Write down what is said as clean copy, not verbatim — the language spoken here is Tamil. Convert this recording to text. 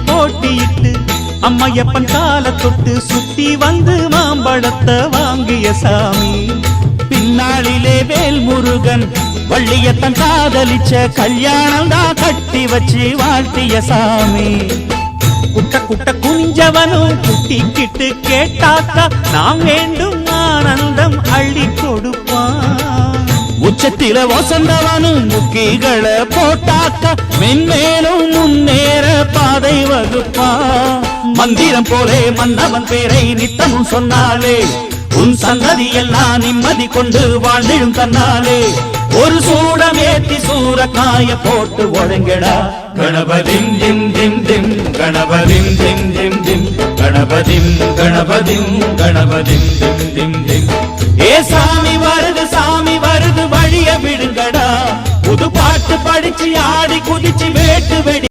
போட்டியிட்டு அம்மையப்பன் கால தொட்டு சுத்தி வந்து மாம்பழத்தை வாங்கிய சாமி. பின்னாளிலே வேல் முருகன் வள்ளியத்தன் காதலிச்ச கல்யாணம் தான் கட்டி வச்சு வாழ்த்திய சாமி. குட்ட குட்ட குஞ்சவனும் குட்டிக்கிட்டு கேட்டாக்கா நாம் வேண்டும் ஆனந்தம் அள்ளி கொடுப்பான். உச்சத்தில வசந்தவனும் முக்கிகளை போட்டாக்கா மென்மேலும் முன்னேற பாதை வகுப்பான். மந்திரம் போலே மன்னவன் பேரை நித்தமும் சொன்னாலே உன் சந்ததி எல்லாம் நிம்மதி கொண்டு வாழ்ந்திடும் தன்னாலே. ஒரு சூடமேத்தி சூரக்காய போட்டு ஒழுங்கடா. கணபதிம் திம் திம் திம் கணபதிம் திம் திம் திம் கணபதிம் கணபதிம் கணபதிம் திம் திம் திம். ஏ சாமி வருது வழிய விடுங்கடா. புது பாட்டு படிச்சு ஆடி குதிச்சு வேட்டு வெடி